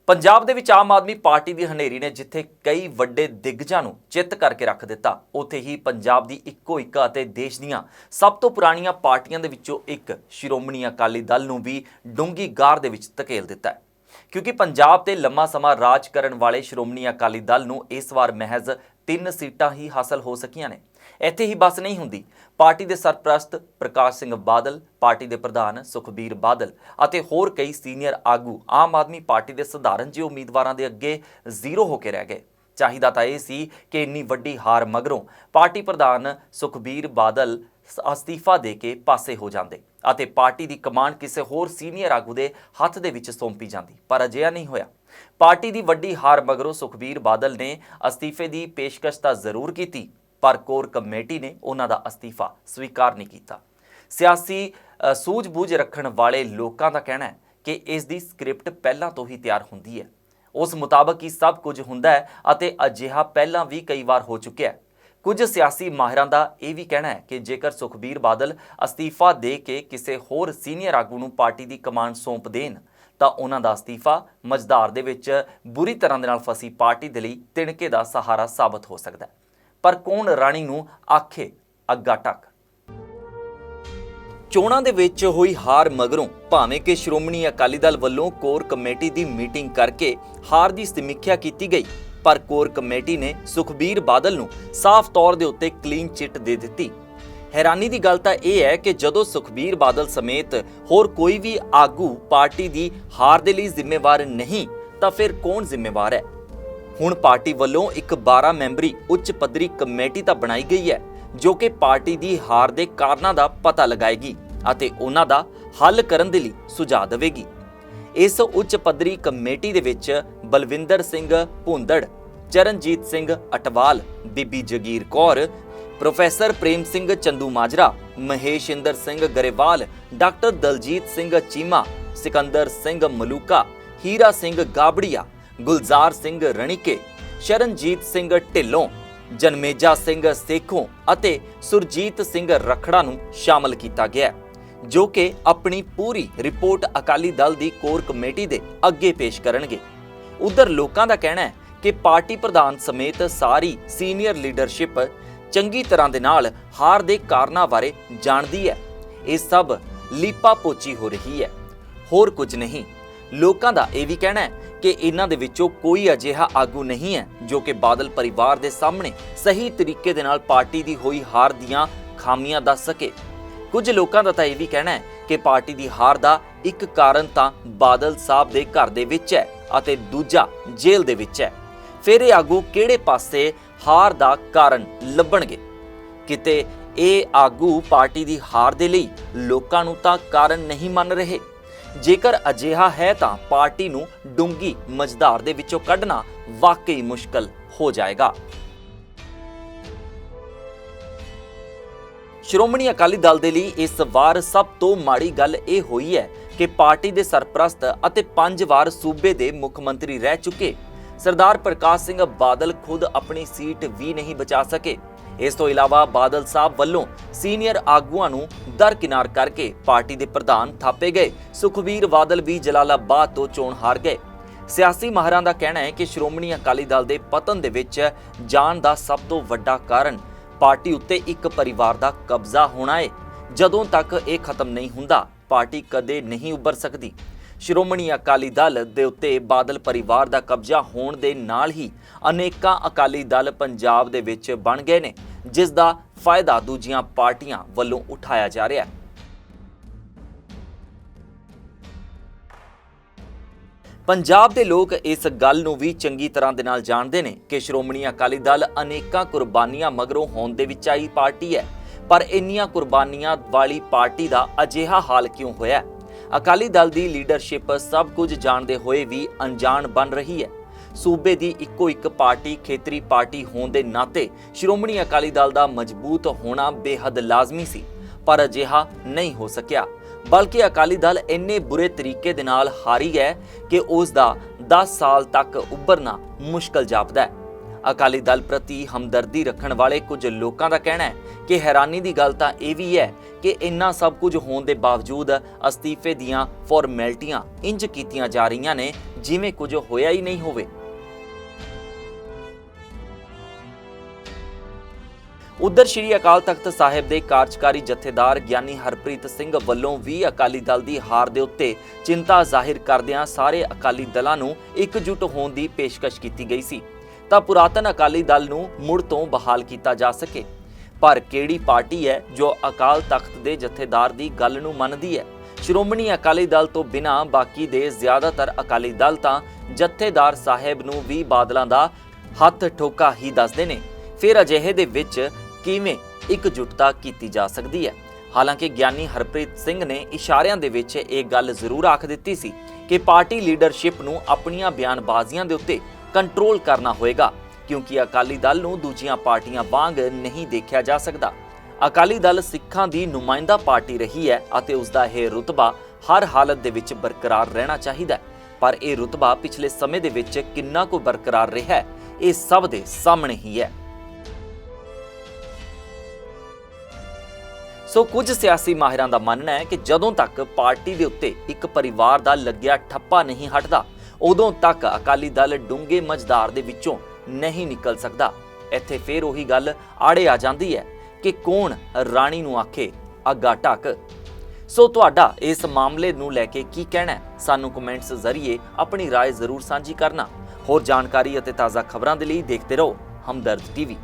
ਪੰਜਾਬ ਦੇ ਵਿੱਚ ਆਮ ਆਦਮੀ ਪਾਰਟੀ ਦੀ ਹਨੇਰੀ ਨੇ ਜਿੱਥੇ ਕਈ ਵੱਡੇ ਦਿੱਗਜਾਂ ਨੂੰ ਚਿੱਤ ਕਰਕੇ ਰੱਖ ਦਿੱਤਾ, ਉੱਥੇ ਹੀ ਪੰਜਾਬ ਦੀ ਇੱਕੋ ਇੱਕ ਅਤੇ ਦੇਸ਼ ਦੀਆਂ ਸਭ ਤੋਂ ਪੁਰਾਣੀਆਂ ਪਾਰਟੀਆਂ ਦੇ ਵਿੱਚੋਂ ਇੱਕ ਸ਼੍ਰੋਮਣੀ ਅਕਾਲੀ ਦਲ ਨੂੰ ਵੀ ਡੂੰਘੀ ਗਾਰ ਦੇ ਵਿੱਚ ਧਕੇਲ ਦਿੱਤਾ ਹੈ। ਕਿਉਂਕਿ ਪੰਜਾਬ ਤੇ ਲੰਮਾ ਸਮਾਂ ਰਾਜ ਕਰਨ ਵਾਲੇ ਸ਼੍ਰੋਮਣੀ ਅਕਾਲੀ ਦਲ ਨੂੰ ਇਸ ਵਾਰ ਮਹਿਜ਼ 3 ਸੀਟਾਂ ਹੀ ਹਾਸਲ ਹੋ ਸਕੀਆਂ ਨੇ। ਇੱਥੇ ਹੀ ਬਸ ਨਹੀਂ ਹੁੰਦੀ, ਪਾਰਟੀ ਦੇ ਸਰਪ੍ਰਸਤ ਪ੍ਰਕਾਸ਼ ਸਿੰਘ ਬਾਦਲ, ਪਾਰਟੀ ਦੇ ਪ੍ਰਧਾਨ ਸੁਖਬੀਰ ਬਾਦਲ ਅਤੇ ਹੋਰ ਕਈ ਸੀਨੀਅਰ ਆਗੂ ਆਮ ਆਦਮੀ ਪਾਰਟੀ ਦੇ ਸਧਾਰਨ ਜਿਹੇ ਉਮੀਦਵਾਰਾਂ ਦੇ ਅੱਗੇ ਜ਼ੀਰੋ ਹੋ ਕੇ ਰਹਿ ਗਏ। ਚਾਹੀਦਾ ਤਾਂ ਇਹ ਸੀ ਕਿ ਇੰਨੀ ਵੱਡੀ ਹਾਰ ਮਗਰੋਂ ਪਾਰਟੀ ਪ੍ਰਧਾਨ ਸੁਖਬੀਰ ਬਾਦਲ ਅਸਤੀਫਾ ਦੇ ਕੇ ਪਾਸੇ ਹੋ ਜਾਂਦੇ ਅਤੇ ਪਾਰਟੀ ਦੀ ਕਮਾਨ ਕਿਸੇ ਹੋਰ ਸੀਨੀਅਰ ਆਗੂ ਦੇ ਹੱਥ ਦੇ ਵਿੱਚ ਸੌਂਪੀ ਜਾਂਦੀ, ਪਰ ਅਜਿਹਾ ਨਹੀਂ ਹੋਇਆ। ਪਾਰਟੀ ਦੀ ਵੱਡੀ ਹਾਰ ਮਗਰੋਂ ਸੁਖਬੀਰ ਬਾਦਲ ਨੇ ਅਸਤੀਫੇ ਦੀ ਪੇਸ਼ਕਸ਼ ਤਾਂ ਜ਼ਰੂਰ ਕੀਤੀ, ਪਰ ਕੋਰ ਕਮੇਟੀ ਨੇ ਉਹਨਾਂ ਦਾ ਅਸਤੀਫਾ ਸਵੀਕਾਰ ਨਹੀਂ ਕੀਤਾ। ਸਿਆਸੀ ਸੂਝ-ਬੂਝ ਰੱਖਣ ਵਾਲੇ ਲੋਕਾਂ ਦਾ ਕਹਿਣਾ ਹੈ ਕਿ ਇਸ ਦੀ ਸਕ੍ਰਿਪਟ ਪਹਿਲਾਂ ਤੋਂ ਹੀ ਤਿਆਰ ਹੁੰਦੀ ਹੈ, ਉਸ ਮੁਤਾਬਕ ਹੀ ਸਭ ਕੁਝ ਹੁੰਦਾ ਹੈ ਅਤੇ ਅਜਿਹਾ ਪਹਿਲਾਂ ਵੀ ਕਈ ਵਾਰ ਹੋ ਚੁੱਕਿਆ ਹੈ। ਕੁਝ ਸਿਆਸੀ ਮਾਹਿਰਾਂ ਦਾ ਇਹ ਵੀ ਕਹਿਣਾ ਹੈ ਕਿ ਜੇਕਰ ਸੁਖਬੀਰ ਬਾਦਲ ਅਸਤੀਫਾ ਦੇ ਕੇ ਕਿਸੇ ਹੋਰ ਸੀਨੀਅਰ ਆਗੂ ਨੂੰ ਪਾਰਟੀ ਦੀ ਕਮਾਨ ਸੌਂਪ ਦੇਣ ਤਾਂ ਉਹਨਾਂ ਦਾ ਅਸਤੀਫਾ ਮਝਦਾਰ ਦੇ ਵਿੱਚ ਬੁਰੀ ਤਰ੍ਹਾਂ ਦੇ ਨਾਲ ਫਸੀ ਪਾਰਟੀ ਦੇ ਲਈ ਤਿਣਕੇ ਦਾ ਸਹਾਰਾ ਸਾਬਤ ਹੋ ਸਕਦਾ ਹੈ। ਪਰ ਕੌਣ ਰਾਣੀ ਨੂੰ ਆਖੇ ਅੱਗਾ ਟੱਕ। ਚੋਣਾਂ ਦੇ ਵਿੱਚ ਹੋਈ ਹਾਰ ਮਗਰੋਂ ਭਾਵੇਂ ਕਿ ਸ਼੍ਰੋਮਣੀ ਅਕਾਲੀ ਦਲ ਵੱਲੋਂ ਕੋਰ ਕਮੇਟੀ ਦੀ ਮੀਟਿੰਗ ਕਰਕੇ ਹਾਰ ਦੀ ਸਮੀਖਿਆ ਕੀਤੀ ਗਈ, ਪਰ ਕੋਰ ਕਮੇਟੀ ਨੇ ਸੁਖਬੀਰ ਬਾਦਲ ਨੂੰ ਸਾਫ਼ ਤੌਰ ਦੇ ਉੱਤੇ ਕਲੀਨ ਚਿੱਟ ਦੇ ਦਿੱਤੀ। ਹੈਰਾਨੀ ਦੀ ਗੱਲ ਤਾਂ ਇਹ ਹੈ ਕਿ ਜਦੋਂ ਸੁਖਬੀਰ ਬਾਦਲ ਸਮੇਤ ਹੋਰ ਕੋਈ ਵੀ ਆਗੂ ਪਾਰਟੀ ਦੀ ਹਾਰ ਦੇ ਲਈ ਜ਼ਿੰਮੇਵਾਰ ਨਹੀਂ ਤਾਂ ਫਿਰ ਕੌਣ ਜ਼ਿੰਮੇਵਾਰ ਹੈ? ਹੁਣ ਪਾਰਟੀ ਵੱਲੋਂ ਇੱਕ 12 ਮੈਂਬਰੀ ਉੱਚ ਪੱਧਰੀ ਕਮੇਟੀ ਤਾਂ ਬਣਾਈ ਗਈ ਹੈ ਜੋ ਕਿ ਪਾਰਟੀ ਦੀ ਹਾਰ ਦੇ ਕਾਰਨਾਂ ਦਾ ਪਤਾ ਲਗਾਏਗੀ ਅਤੇ ਉਹਨਾਂ ਦਾ ਹੱਲ ਕਰਨ ਦੇ ਲਈ ਸੁਝਾਅ ਦੇਵੇਗੀ। ਇਸ ਉੱਚ ਪੱਧਰੀ ਕਮੇਟੀ ਦੇ ਵਿੱਚ ਬਲਵਿੰਦਰ ਸਿੰਘ ਭੁੰਦੜ, ਚਰਨਜੀਤ ਸਿੰਘ ਅਟਵਾਲ, ਬੀਬੀ ਜਗੀਰ ਕੌਰ, ਪ੍ਰੋਫੈਸਰ ਪ੍ਰੇਮ ਸਿੰਘ ਚੰਦੂਮਾਜਰਾ, ਮਹੇਸ਼ਿੰਦਰ ਸਿੰਘ ਗਰੇਵਾਲ, ਡਾਕਟਰ ਦਲਜੀਤ ਸਿੰਘ ਚੀਮਾ, ਸਿਕੰਦਰ ਸਿੰਘ ਮਲੂਕਾ, ਹੀਰਾ ਸਿੰਘ ਗਾਬੜੀਆ, ਗੁਲਜ਼ਾਰ ਸਿੰਘ ਰਣੀਕੇ, ਸ਼ਰਨਜੀਤ ਸਿੰਘ ਢਿੱਲੋਂ, ਜਨਮੇਜਾ ਸਿੰਘ ਸੇਖੋਂ ਅਤੇ ਸੁਰਜੀਤ ਸਿੰਘ ਰਖੜਾ ਨੂੰ ਸ਼ਾਮਲ ਕੀਤਾ ਗਿਆ, ਜੋ ਕਿ ਆਪਣੀ ਪੂਰੀ ਰਿਪੋਰਟ ਅਕਾਲੀ ਦਲ ਦੀ ਕੋਰ ਕਮੇਟੀ ਦੇ ਅੱਗੇ ਪੇਸ਼ ਕਰਨਗੇ। ਉਧਰ ਲੋਕਾਂ ਦਾ ਕਹਿਣਾ ਹੈ ਕਿ ਪਾਰਟੀ ਪ੍ਰਧਾਨ ਸਮੇਤ ਸਾਰੀ ਸੀਨੀਅਰ ਲੀਡਰਸ਼ਿਪ ਚੰਗੀ ਤਰ੍ਹਾਂ ਦੇ ਨਾਲ ਹਾਰ ਦੇ ਕਾਰਨਾਂ ਬਾਰੇ ਜਾਣਦੀ ਹੈ। ਇਹ ਸਭ ਲੀਪਾ ਪੋਚੀ ਹੋ ਰਹੀ ਹੈ, ਹੋਰ ਕੁਝ ਨਹੀਂ। ਲੋਕਾਂ ਦਾ ਇਹ ਵੀ ਕਹਿਣਾ ਹੈ ਕਿ ਇਹਨਾਂ ਦੇ ਵਿੱਚੋਂ ਕੋਈ ਅਜਿਹਾ ਆਗੂ ਨਹੀਂ ਹੈ ਜੋ ਕਿ ਬਾਦਲ ਪਰਿਵਾਰ ਦੇ ਸਾਹਮਣੇ ਸਹੀ ਤਰੀਕੇ ਦੇ ਨਾਲ ਪਾਰਟੀ ਦੀ ਹੋਈ ਹਾਰ ਦੀਆਂ ਖਾਮੀਆਂ ਦੱਸ ਸਕੇ। ਕੁਝ ਲੋਕਾਂ ਦਾ ਤਾਂ ਇਹ ਵੀ ਕਹਿਣਾ ਹੈ ਕਿ ਪਾਰਟੀ ਦੀ ਹਾਰ ਦਾ ਇੱਕ ਕਾਰਨ ਤਾਂ ਬਾਦਲ ਸਾਹਿਬ ਦੇ ਘਰ ਦੇ ਵਿੱਚ ਹੈ ਅਤੇ ਦੂਜਾ ਜੇਲ੍ਹ ਦੇ ਵਿੱਚ ਹੈ। ਫਿਰ ਇਹ ਆਗੂ ਕਿਹੜੇ ਪਾਸੇ ਹਾਰ ਦਾ ਕਾਰਨ ਲੱਭਣਗੇ? ਕਿਤੇ ਇਹ ਆਗੂ ਪਾਰਟੀ ਦੀ ਹਾਰ ਦੇ ਲਈ ਲੋਕਾਂ ਨੂੰ ਤਾਂ ਕਾਰਨ ਨਹੀਂ ਮੰਨ ਰਹੇ। ਜੇਕਰ ਅਜਿਹਾ ਹੈ ਤਾਂ ਪਾਰਟੀ ਨੂੰ ਡੂੰਗੀ ਮਝਦਾਰ ਦੇ ਵਿੱਚੋਂ ਕੱਢਣਾ ਵਾਕਈ ਮੁਸ਼ਕਲ ਹੋ ਜਾਏਗਾ। ਸ਼੍ਰੋਮਣੀ ਅਕਾਲੀ ਦਲ ਦੇ ਲਈ ਇਸ ਵਾਰ ਸਭ ਤੋਂ ਮਾੜੀ ਗੱਲ ਇਹ ਹੋਈ ਹੈ ਕਿ ਪਾਰਟੀ ਦੇ ਸਰਪ੍ਰਸਤ ਅਤੇ 5 ਵਾਰ ਸੂਬੇ ਦੇ ਮੁੱਖ ਮੰਤਰੀ ਰਹਿ ਚੁੱਕੇ ਸਰਦਾਰ ਪ੍ਰਕਾਸ਼ ਸਿੰਘ ਬਾਦਲ ਖੁਦ ਆਪਣੀ ਸੀਟ ਵੀ ਨਹੀਂ ਬਚਾ ਸਕੇ। ਇਸ ਤੋਂ ਇਲਾਵਾ ਬਾਦਲ ਸਾਹਿਬ ਵੱਲੋਂ ਸੀਨੀਅਰ ਆਗੂਆਂ ਨੂੰ ਦਰਕਿਨਾਰ ਕਰਕੇ ਪਾਰਟੀ ਦੇ ਪ੍ਰਧਾਨ ਥਾਪੇ ਗਏ ਸੁਖਬੀਰ ਬਾਦਲ ਵੀ ਜਲਾਲਾਬਾਦ ਤੋਂ ਚੋਣ ਹਾਰ ਗਏ। ਸਿਆਸੀ ਮਾਹਿਰਾਂ ਦਾ ਕਹਿਣਾ ਹੈ ਕਿ ਸ਼੍ਰੋਮਣੀ ਅਕਾਲੀ ਦਲ ਦੇ ਪਤਨ ਦੇ ਵਿੱਚ ਜਾਣ ਦਾ ਸਭ ਤੋਂ ਵੱਡਾ ਕਾਰਨ ਪਾਰਟੀ ਉੱਤੇ ਇੱਕ ਪਰਿਵਾਰ ਦਾ ਕਬਜ਼ਾ ਹੋਣਾ ਹੈ। ਜਦੋਂ ਤੱਕ ਇਹ ਖਤਮ ਨਹੀਂ ਹੁੰਦਾ, ਪਾਰਟੀ ਕਦੇ ਨਹੀਂ ਉੱਭਰ ਸਕਦੀ। ਸ਼੍ਰੋਮਣੀ ਅਕਾਲੀ ਦਲ ਦੇ ਉੱਤੇ ਬਾਦਲ ਪਰਿਵਾਰ ਦਾ ਕਬਜ਼ਾ ਹੋਣ ਦੇ ਨਾਲ ਹੀ ਅਨੇਕਾਂ ਅਕਾਲੀ ਦਲ ਪੰਜਾਬ ਦੇ ਵਿੱਚ ਬਣ ਗਏ ਨੇ, ਜਿਸ ਦਾ ਫਾਇਦਾ ਦੂਜੀਆਂ ਪਾਰਟੀਆਂ ਵੱਲੋਂ ਉਠਾਇਆ ਜਾ ਰਿਹਾ ਹੈ। ਪੰਜਾਬ ਦੇ ਲੋਕ ਇਸ ਗੱਲ ਨੂੰ ਵੀ ਚੰਗੀ ਤਰ੍ਹਾਂ ਦੇ ਨਾਲ ਜਾਣਦੇ ਨੇ ਕਿ ਸ਼੍ਰੋਮਣੀ ਅਕਾਲੀ ਦਲ ਅਨੇਕਾਂ ਕੁਰਬਾਨੀਆਂ ਮਗਰੋਂ ਹੋਂਦ ਦੇ ਵਿੱਚ ਆਈ ਪਾਰਟੀ ਹੈ, ਪਰ ਇੰਨੀਆਂ ਕੁਰਬਾਨੀਆਂ ਵਾਲੀ ਪਾਰਟੀ ਦਾ ਅਜਿਹਾ ਹਾਲ ਕਿਉਂ ਹੋਇਆ? ਅਕਾਲੀ ਦਲ ਦੀ ਲੀਡਰਸ਼ਿਪ ਸਭ ਕੁਝ ਜਾਣਦੇ ਹੋਏ ਵੀ ਅਣਜਾਣ ਬਣ ਰਹੀ ਹੈ। ਸੂਬੇ ਦੀ ਇੱਕੋ ਇੱਕ ਪਾਰਟੀ ਖੇਤਰੀ ਪਾਰਟੀ ਹੋਣ ਦੇ ਨਾਤੇ ਸ਼੍ਰੋਮਣੀ ਅਕਾਲੀ ਦਲ ਦਾ ਮਜ਼ਬੂਤ ਹੋਣਾ ਬੇਹੱਦ ਲਾਜ਼ਮੀ ਸੀ, ਪਰ ਅਜਿਹਾ ਨਹੀਂ ਹੋ ਸਕਿਆ। ਬਲਕਿ ਅਕਾਲੀ ਦਲ ਇੰਨੇ ਬੁਰੇ ਤਰੀਕੇ ਦੇ ਨਾਲ ਹਾਰੀ ਹੈ ਕਿ ਉਸ ਦਾ 10 ਸਾਲ ਤੱਕ ਉੱਭਰਨਾ ਮੁਸ਼ਕਲ ਜਾਪਦਾ ਹੈ। ਅਕਾਲੀ ਦਲ ਪ੍ਰਤੀ ਹਮਦਰਦੀ ਰੱਖਣ ਵਾਲੇ ਕੁਝ ਲੋਕਾਂ ਦਾ ਕਹਿਣਾ ਹੈ ਕਿ ਹੈਰਾਨੀ ਦੀ ਗੱਲ ਤਾਂ ਇਹ ਵੀ ਹੈ ਕਿ ਇੰਨਾ ਸਭ ਕੁਝ ਹੋਣ ਦੇ ਬਾਵਜੂਦ ਅਸਤੀਫੇ ਦੀਆਂ ਫਾਰਮੈਲਿਟੀਆਂ ਇੰਜ ਕੀਤੀਆਂ ਜਾ ਰਹੀਆਂ ਨੇ ਜਿਵੇਂ ਕੁਝ ਹੋਇਆ ਹੀ ਨਹੀਂ ਹੋਵੇ। ਉਧਰ ਸ਼੍ਰੀ ਅਕਾਲ ਤਖਤ ਸਾਹਿਬ ਦੇ ਕਾਰਜਕਾਰੀ ਜਥੇਦਾਰ ਗਿਆਨੀ ਹਰਪ੍ਰੀਤ ਸਿੰਘ ਵੱਲੋਂ ਵੀ ਅਕਾਲੀ ਦਲ ਦੀ ਹਾਰ ਦੇ ਉੱਤੇ ਚਿੰਤਾ ਜ਼ਾਹਿਰ ਕਰਦਿਆਂ ਸਾਰੇ ਅਕਾਲੀ ਦਲਾਂ ਨੂੰ ਇਕਜੁੱਟ ਹੋਣ ਦੀ ਪੇਸ਼ਕਸ਼ ਕੀਤੀ ਗਈ ਸੀ ਤਾਂ ਪੁਰਾਤਨ ਅਕਾਲੀ ਦਲ ਨੂੰ ਮੁੜ ਤੋਂ ਬਹਾਲ ਕੀਤਾ ਜਾ ਸਕੇ। ਪਰ ਕਿਹੜੀ ਪਾਰਟੀ ਹੈ ਜੋ ਅਕਾਲ ਤਖਤ ਦੇ ਜਥੇਦਾਰ ਦੀ ਗੱਲ ਨੂੰ ਮੰਨਦੀ ਹੈ? ਸ਼੍ਰੋਮਣੀ ਅਕਾਲੀ ਦਲ ਤੋਂ ਬਿਨਾਂ ਬਾਕੀ ਦੇ ਜ਼ਿਆਦਾਤਰ ਅਕਾਲੀ ਦਲ ਤਾਂ ਜਥੇਦਾਰ ਸਾਹਿਬ ਨੂੰ ਵੀ ਬਾਦਲਾਂ ਦਾ ਹੱਥ ਠੋਕਾ ਹੀ ਦੱਸਦੇ ਨੇ। ਫਿਰ ਅਜਿਹੇ ਦੇ ਵਿੱਚ ਕਿਵੇਂ ਇਕਜੁੱਟਤਾ ਕੀਤੀ ਜਾ ਸਕਦੀ ਹੈ? ਹਾਲਾਂਕਿ ਗਿਆਨੀ ਹਰਪ੍ਰੀਤ ਸਿੰਘ ਨੇ ਇਸ਼ਾਰਿਆਂ ਦੇ ਵਿੱਚ ਇਹ ਗੱਲ ਜ਼ਰੂਰ ਆਖ ਦਿੱਤੀ ਸੀ ਕਿ ਪਾਰਟੀ ਲੀਡਰਸ਼ਿਪ ਨੂੰ ਆਪਣੀਆਂ ਬਿਆਨਬਾਜ਼ੀਆਂ ਦੇ ਉੱਤੇ ਕੰਟਰੋਲ ਕਰਨਾ ਹੋਏਗਾ, ਕਿਉਂਕਿ ਅਕਾਲੀ ਦਲ ਨੂੰ ਦੂਜੀਆਂ ਪਾਰਟੀਆਂ ਵਾਂਗ ਨਹੀਂ ਦੇਖਿਆ ਜਾ ਸਕਦਾ। ਅਕਾਲੀ ਦਲ ਸਿੱਖਾਂ ਦੀ ਨੁਮਾਇੰਦਾ ਪਾਰਟੀ ਰਹੀ ਹੈ ਅਤੇ ਉਸ ਦਾ ਇਹ ਰੁਤਬਾ ਹਰ ਹਾਲਤ ਦੇ ਵਿੱਚ ਬਰਕਰਾਰ ਰਹਿਣਾ ਚਾਹੀਦਾ ਹੈ। ਪਰ ਇਹ ਰੁਤਬਾ ਪਿਛਲੇ ਸਮੇਂ ਦੇ ਵਿੱਚ ਕਿੰਨਾ ਕੁ ਬਰਕਰਾਰ ਰਿਹਾ ਹੈ, ਇਹ ਸਭ ਦੇ ਸਾਹਮਣੇ ਹੀ ਹੈ। ਸੋ ਕੁਝ ਸਿਆਸੀ ਮਾਹਿਰਾਂ ਦਾ ਮੰਨਣਾ ਹੈ ਕਿ ਜਦੋਂ ਤੱਕ ਪਾਰਟੀ ਦੇ ਉੱਤੇ ਇੱਕ ਪਰਿਵਾਰ ਦਾ ਲੱਗਿਆ ਠੱਪਾ ਨਹੀਂ ਹਟਦਾ, ਉਦੋਂ ਤੱਕ ਅਕਾਲੀ ਦਲ ਡੂੰਘੇ ਮਝਦਾਰ ਦੇ ਵਿੱਚੋਂ ਨਹੀਂ ਨਿਕਲ ਸਕਦਾ। ਇੱਥੇ ਫੇਰ ਉਹੀ ਗੱਲ ਆੜੇ ਆ ਜਾਂਦੀ ਹੈ ਕਿ ਕੌਣ ਰਾਣੀ ਨੂੰ ਆਖੇ ਅੱਗਾ ਢੱਕ। ਸੋ ਤੁਹਾਡਾ ਇਸ ਮਾਮਲੇ ਨੂੰ ਲੈ ਕੇ ਕੀ ਕਹਿਣਾ ਹੈ? ਸਾਨੂੰ ਕਮੈਂਟਸ ਜ਼ਰੀਏ ਆਪਣੀ ਰਾਏ ਜ਼ਰੂਰ ਸਾਂਝੀ ਕਰਨਾ। ਹੋਰ ਜਾਣਕਾਰੀ ਅਤੇ ਤਾਜ਼ਾ ਖਬਰਾਂ ਦੇ ਲਈ ਦੇਖਦੇ ਰਹੋ ਹਮਦਰਦ ਟੀਵੀ।